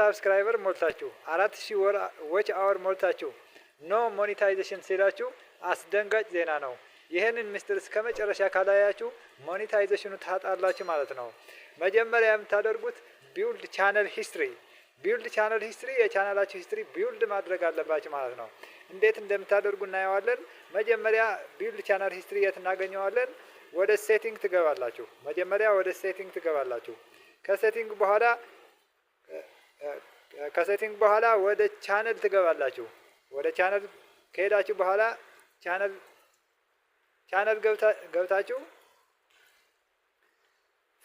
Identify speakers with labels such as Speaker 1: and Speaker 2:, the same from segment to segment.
Speaker 1: ሳብስክራይበር ሞልታችሁ 4000 ዎች አወር ሞልታችሁ ኖ ሞኔታይዜሽን ሲላችሁ አስደንጋጭ ዜና ነው። ይህንን ምስጢር እስከ መጨረሻ ካላያችሁ ሞኔታይዜሽኑ ታጣላችሁ ማለት ነው። መጀመሪያ የምታደርጉት ቢውልድ ቻነል ሂስትሪ የቻናላችሁ ሂስትሪ ቢውልድ ማድረግ አለባችሁ ማለት ነው። እንዴት እንደምታደርጉ እናየዋለን። መጀመሪያ ቢውልድ ቻናል ሂስትሪ የት እናገኘዋለን? ወደ ሴቲንግ ትገባላችሁ። መጀመሪያ ወደ ሴቲንግ ትገባላችሁ። ከሴቲንግ በኋላ ወደ ቻነል ትገባላችሁ። ወደ ቻነል ከሄዳችሁ በኋላ ቻነል ገብታችሁ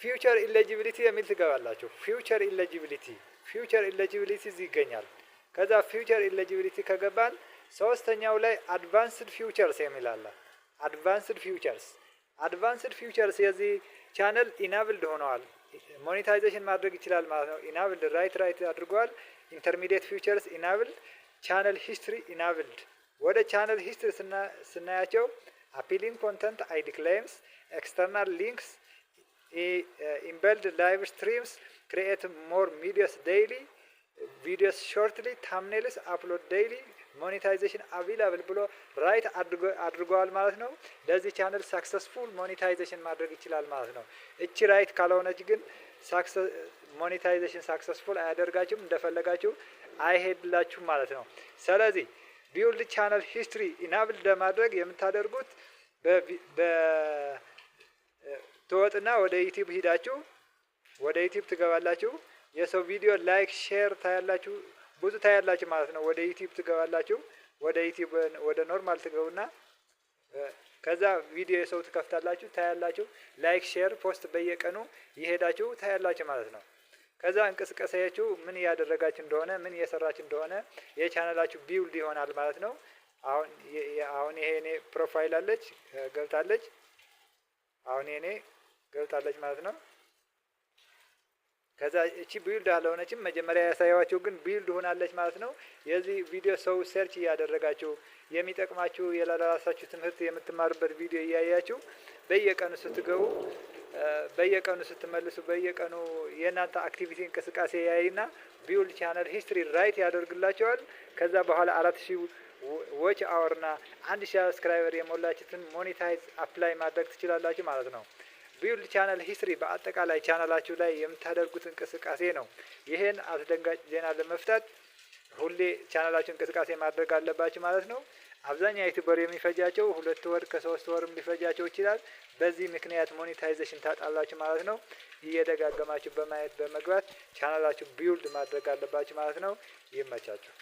Speaker 1: ፊውቸር ኢሊጂቢሊቲ የሚል ትገባላችሁ። ፊውቸር ኢሊጂቢሊቲ እዚህ ይገኛል። ከዛ ፊውቸር ኢሊጂቢሊቲ ከገባን ሶስተኛው ላይ አድቫንስድ ፊውቸርስ የሚል አለ። አድቫንስድ ፊውቸርስ የዚህ ቻነል ኢናብልድ ሆነዋል። ሞኔታይዜሽን ማድረግ ይችላል ማለት ነው። ኢናብልድ ራይት አድርጓል። ኢንተርሚዲየት ፊውቸርስ ኢናብልድ፣ ቻነል ሂስትሪ ኢናብልድ። ወደ ቻነል ሂስትሪ ስናያቸው አፒሊንግ ኮንተንት አይዲ ክሌምስ፣ ኤክስተርናል ሊንክስ፣ ኢምቤልድ ላይቭ ስትሪምስ፣ ክሪኤት ሞር ሚዲያስ ዴይሊ፣ ቪዲዮስ ሾርትሊ፣ ታምኔልስ አፕሎድ ዴይሊ፣ ሞኔታይዜሽን አቪላብል ብሎ ራይት አድርገዋል ማለት ነው። ለዚህ ቻነል ሳክሰስፉል ሞኔታይዜሽን ማድረግ ይችላል ማለት ነው። እቺ ራይት ካልሆነች ግን ሞኔታይዜሽን ሳክሰስፉል አያደርጋችሁም፣ እንደፈለጋችሁ አይሄድላችሁም ማለት ነው። ስለዚህ ቢውልድ ቻነል ሂስትሪ ኢናብል ለማድረግ የምታደርጉት ትወጥና ወደ ዩቲዩብ ሂዳችሁ ወደ ዩቲዩብ ትገባላችሁ። የሰው ቪዲዮ ላይክ ሼር ታያላችሁ፣ ብዙ ታያላችሁ ማለት ነው። ወደ ዩቲዩብ ትገባላችሁ። ወደ ዩቲዩብ ወደ ኖርማል ትገቡና ከዛ ቪዲዮ የሰው ትከፍታላችሁ፣ ታያላችሁ። ላይክ ሼር ፖስት በየቀኑ ይሄዳችሁ ታያላችሁ ማለት ነው። ከዛ እንቅስቃሴያችሁ ምን እያደረጋችሁ እንደሆነ ምን እየሰራችሁ እንደሆነ የቻናላችሁ ቢውልድ ይሆናል ማለት ነው። አሁን ይሄ እኔ ፕሮፋይል አለች ገብታለች። አሁን እኔ ገብታለች ማለት ነው። ከዛ እቺ ቢልድ አልሆነችም። መጀመሪያ ያሳያችሁ ግን ቢልድ ሆናለች ማለት ነው። የዚህ ቪዲዮ ሰው ሰርች እያደረጋችሁ የሚጠቅማችሁ የራሳችሁ ትምህርት የምትማሩበት ቪዲዮ እያያችሁ በየቀኑ ስትገቡ በየቀኑ ስትመልሱ በየቀኑ የእናንተ አክቲቪቲ እንቅስቃሴ ያይና ቢውልድ ቻነል ሂስትሪ ራይት ያደርግላችኋል። ከዛ በኋላ 4000 ዎች አወርና 1000 ሰብስክራይበር የሞላችሁትን ሞኔታይዝ አፕላይ ማድረግ ትችላላችሁ ማለት ነው። ቢውልድ ቻነል ሂስትሪ በአጠቃላይ ቻናላችሁ ላይ የምታደርጉት እንቅስቃሴ ነው። ይሄን አስደንጋጭ ዜና ለመፍታት ሁሌ ቻናላችሁ እንቅስቃሴ ማድረግ አለባችሁ ማለት ነው። አብዛኛው ዩቲዩበር የሚፈጃቸው 2 ወር ከ3 ወርም ሊፈጃቸው ይችላል። በዚህ ምክንያት ሞኔታይዜሽን ታጣላችሁ ማለት ነው። እየደጋገማችሁ በማየት በመግባት ቻናላችሁ ቢውልድ ማድረግ አለባችሁ ማለት ነው። ይመቻችሁ።